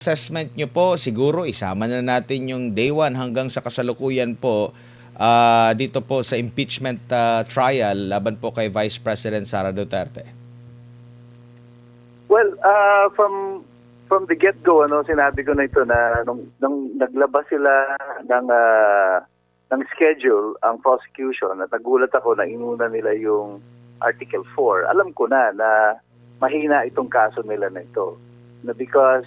Assessment nyo po, siguro isama na natin yung day 1 hanggang sa kasalukuyan po dito po sa impeachment trial laban po kay Vice President Sara Duterte. Well, from the get-go, sinabi ko na ito na nung naglabas sila ng schedule ang prosecution at nagulat ako na inuna nila yung Article 4. Alam ko na mahina itong kaso nila na ito. Because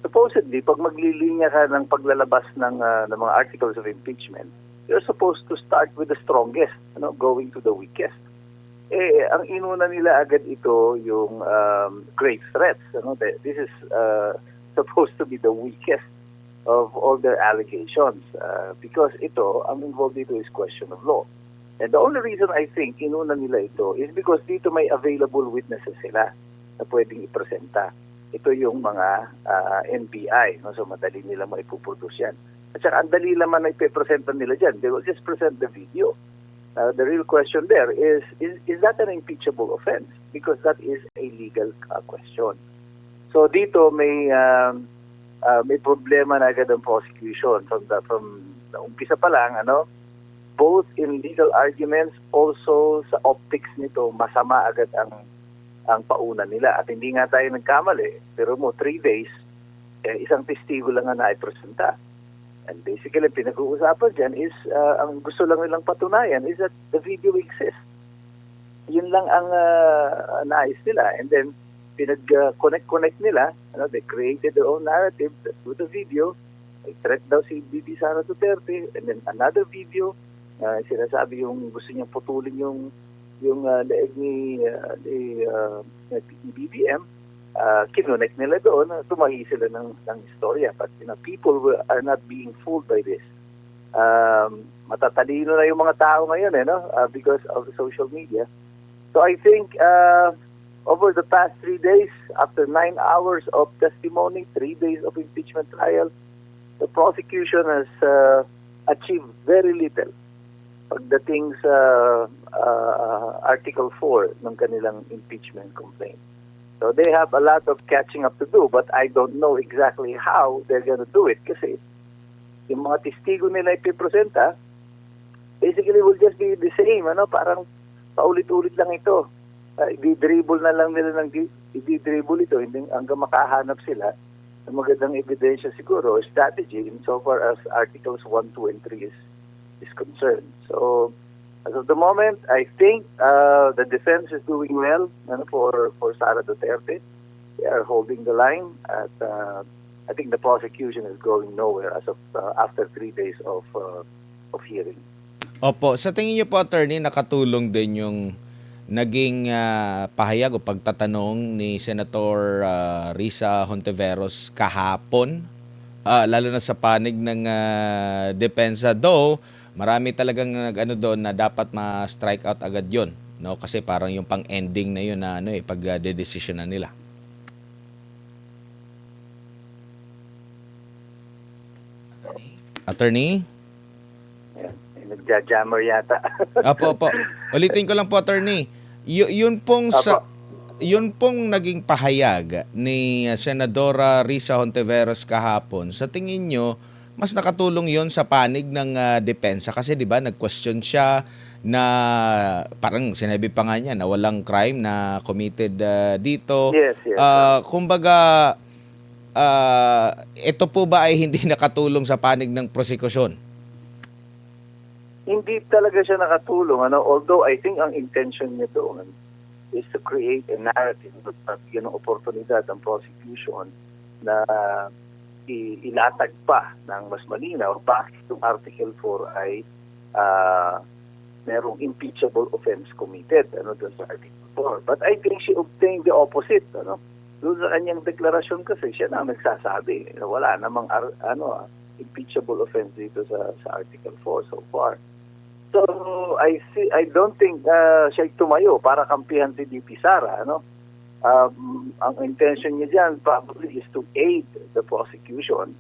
supposedly, pag maglilinya ka ng paglalabas ng mga articles of impeachment, you're supposed to start with the strongest, going to the weakest. Ang inuna nila agad ito yung grave threats. This is supposed to be the weakest of all their allegations because ang involved dito is question of law. And the only reason I think inuna nila ito is because dito may available witnesses sila na pwedeng ipresenta. Ito yung mga NBI, so madali nila maipuproduce yan. At saka ang dali naman na ipipresenta nila dyan. They will just present the video. The real question there is that an impeachable offense? Because that is a legal question. So dito may problema na agad ang prosecution from the umpisa pa lang, both in legal arguments, also sa optics nito, masama agad ang pauna nila. At hindi nga tayo nagkamali, pero 3 days, isang testigo lang na naipresenta. And basically, pinag-uusapan dyan is, ang gusto lang nilang patunayan is that the video exists. Yun lang ang nais nila. And then, pinag-connect nila, they created their own narrative with the video. May threat daw si Bibi Sara Duterte. And then another video, sinasabi yung gusto niyang putulin yung leeg ni BBM, kinonect nila doon, tumahi sila ng istorya. But people are not being fooled by this. Matatalino na yung mga tao ngayon because of the social media. So I think over the past 3 days, after 9 hours of testimony, 3 days of impeachment trial, the prosecution has achieved very little pagdating sa Article 4 ng kanilang impeachment complaint. So they have a lot of catching up to do, but I don't know exactly how they're gonna do it kasi yung mga testigo nila ipipresenta basically will just be the same, parang paulit-ulit lang ito. I-dribble na lang nila i-dribble ito hanggang makahanap sila ng magandang ebidensya siguro, strategy insofar as Articles 1, 2, and 3 is concerned. So, as of the moment, I think the defense is doing well for Sara Duterte. They are holding the line at I think the prosecution is going nowhere as of after 3 days of hearing. Opo, sa tingin niyo po, attorney, nakatulong din yung naging pahayag o pagtatanong ni Senator Risa Hontiveros kahapon, lalo na sa panig ng depensa, though marami talagang doon na dapat ma-strike out agad yon, kasi parang yung pang-ending na yun na pag-de-decision na nila. Attorney? Nagja-jammer yata. Opo. Ulitin ko lang po, attorney. Yun pong naging pahayag ni Senadora Risa Hontiveros kahapon. Sa tingin nyo, mas nakatulong yon sa panig ng depensa kasi 'di ba nag-question siya na parang sinabi pa nga niya na walang crime na committed dito. Yes. Kumbaga ito po ba ay hindi nakatulong sa panig ng prosekusyon? Hindi talaga siya nakatulong. Although I think ang intention niya doon is to create a narrative at bigyan ng oportunidad ang prosecution na ilatag pa ng mas malinaw bakit yung Article 4 ay merong impeachable offense committed doon sa Article 4. But I think she obtained the opposite. Doon sa kanyang deklarasyon kasi siya na nagsasabi na wala namang impeachable offense dito sa Article 4 so far. So I don't think siya tumayo para kampihan si DP Sara. Ang intention niya dyan probably is to aid the prosecution.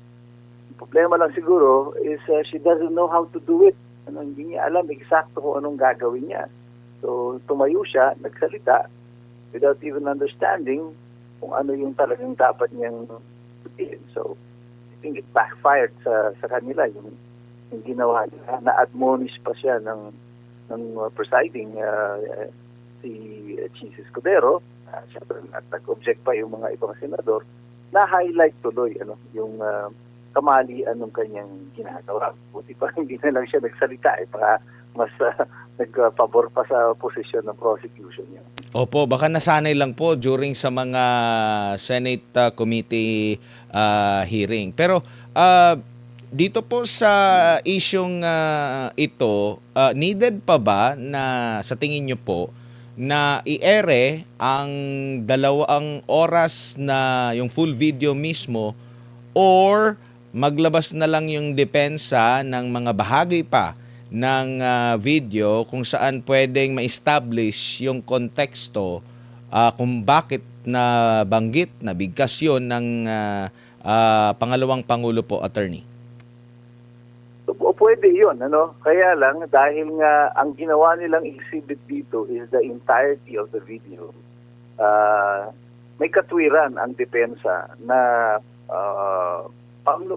Ang problema lang siguro is she doesn't know how to do it. Hindi niya alam eksakto kung anong gagawin niya. So tumayo siya, nagsalita without even understanding kung ano yung talagang dapat niyang sabihin. So, I think it backfired sa kanila yung ginawa nila. Na-admonish pa siya ng presiding si Chis Escudero. Siyempre, nag-object pa yung mga ibang senador, na-highlight tuloy yung kamalian ng kanyang ginagawa. Buti pa hindi na lang siya nagsalita. Baka mas nagpabor pa sa posisyon ng prosecution niya. Opo, baka nasanay lang po during sa mga Senate committee hearing. Pero dito po sa isyong ito, needed pa ba na sa tingin nyo po na i-ere ang 2 oras na yung full video mismo or maglabas na lang yung depensa ng mga bahagi pa ng video kung saan pwedeng ma-establish yung konteksto kung bakit na banggit na bigkas yun ng pangalawang Pangulo po, Attorney? O pwede yun, Kaya lang, dahil nga ang ginawa nilang exhibit dito is the entirety of the video, may katwiran ang depensa na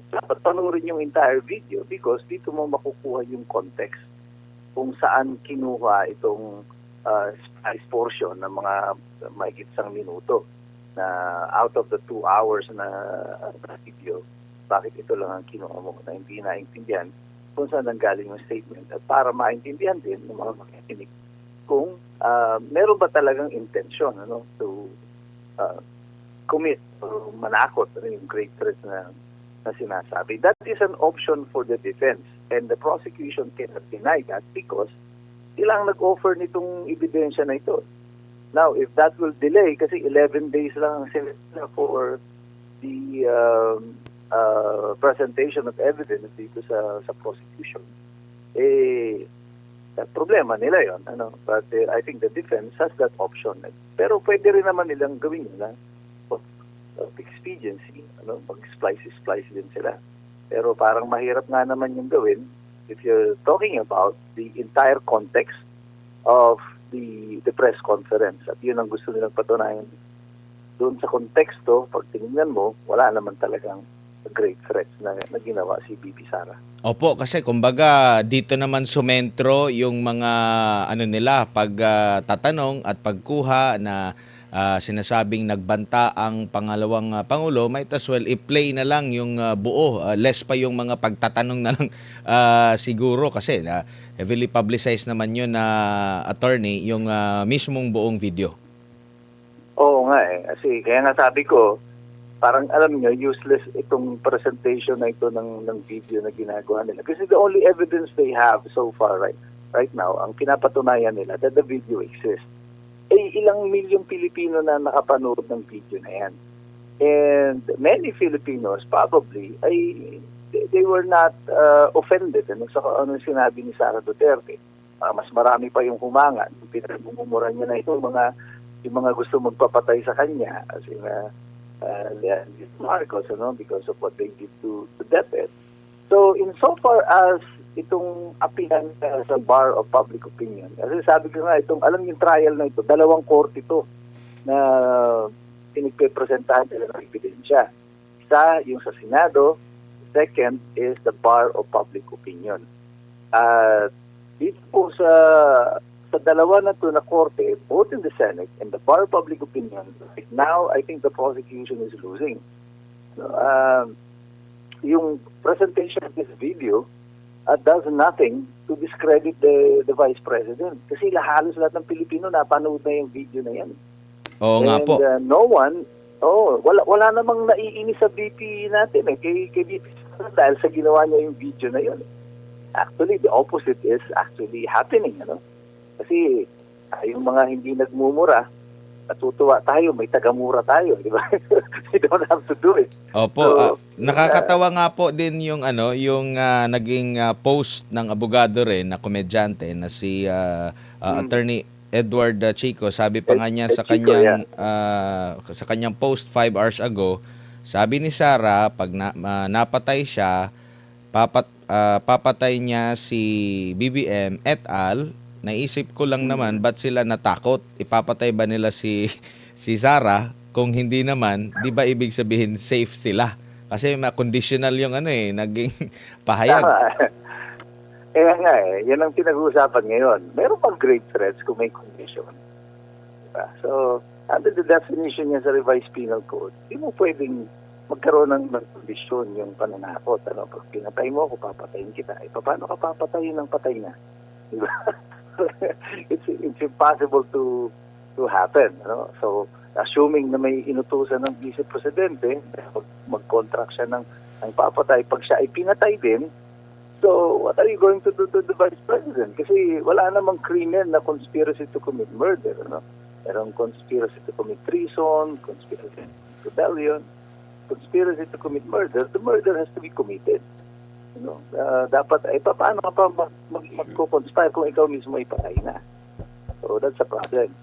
dapat panurin yung entire video because dito mo makukuha yung context kung saan kinuha itong splice portion ng mga mahigit 1 minuto na out of the 2 hours na video, bakit ito lang ang kinuha mo na hindi naintindihan kung saan nanggaling yung statement at para maintindihan din ng mga makikinig kung meron ba talagang intention to commit o manakot yung great threat na sinasabi. That is an option for the defense and the prosecution cannot deny that because sila ang nag-offer nitong ebidensya na ito. Now, if that will delay, kasi 11 days lang ang sila for the presentation of evidence dito sa prosecution, problema nila yon. But I think the defense has that option. Pero pwede rin naman nilang gawin nila of expediency, mag-splice din sila. Pero parang mahirap nga naman yung gawin if you're talking about the entire context of the press conference. At yun ang gusto nilang patunayan. Doon sa konteksto, pag tinignan mo, wala naman talagang great threats na ginawa si Bibi Sara. Opo, kasi kumbaga dito naman sumentro yung mga nila pagtatanong at pagkuha na sinasabing nagbanta ang pangalawang Pangulo, might as well i-play na lang yung buo. Less pa yung mga pagtatanong na lang siguro kasi heavily publicized naman yun na attorney yung mismong buong video. Oo nga kasi kaya nga sabi ko, parang alam nyo, useless itong presentation na ito ng video na ginagawa nila. Kasi the only evidence they have so far right now, ang pinapatunayan nila that the video exists. Ilang milyong Pilipino na nakapanood ng video na yan. And many Filipinos probably, they were not offended sa sinabi ni Sara Duterte. Mas marami pa yung humangan. Pinagmumura niya na yung mga gusto magpapatay sa kanya. As in, Marcos, because of what they did to DepEd. So, insofar as itong apihan sa bar of public opinion, kasi sabi ko nga, alam yung trial na ito, 2 korte ito na pinagpipresentahan nila ng ebidensya. Isa, yung sa Senado. Second is the bar of public opinion. Dito po sa 2 na ito na korte, both in the Senate and the bar of public opinion, right now, I think the prosecution is losing. Yung presentation of this video does nothing to discredit the Vice President. Kasi halos lahat ng Pilipino napanood na yung video na yan. Oo nga po. No one, wala namang naiinis sa VP natin kay VP dahil sa ginawa niya yung video na yun. Actually, the opposite is actually happening. Kasi yung mga hindi nagmumura, natutuwa tayo, may tagamura tayo, di ba? We don't have to do it. Opo, nakakatawa nga po din yung yung naging post ng abogado rin na komedyante na si Attorney Edward Chico. Sabi pa nga niya sa kanyang post 5 hours ago, sabi ni Sara, pag napatay siya, papatay niya si BBM et al. Naisip ko lang naman, ba't sila natakot? Ipapatay ba nila si Sara? Kung hindi naman, di ba ibig sabihin safe sila? Kasi conditional yung naging pahayag. Tama. Kaya nga yan ang pinag-uusapan ngayon. Meron pang grave threats kung may condition. Diba? So, under the definition niya sa revised penal code, hindi mo pwedeng magkaroon ng kondisyon yung pananakot. Pag pinatay mo ako, papatayin kita. Paano ka papatayin ng patay na? Diba? it's impossible to happen. So, assuming na may inutusan ng vice presidente, mag-contract siya ng papatay, pag siya ay pinatay din, so what are you going to do to the vice president? Kasi wala namang criminal na conspiracy to commit murder. Merong conspiracy to commit treason, conspiracy to rebellion, conspiracy to commit murder. The murder has to be committed. Dapat, paano ka pa mag-conspire kung ikaw mismo ay patay na? So that's a problem.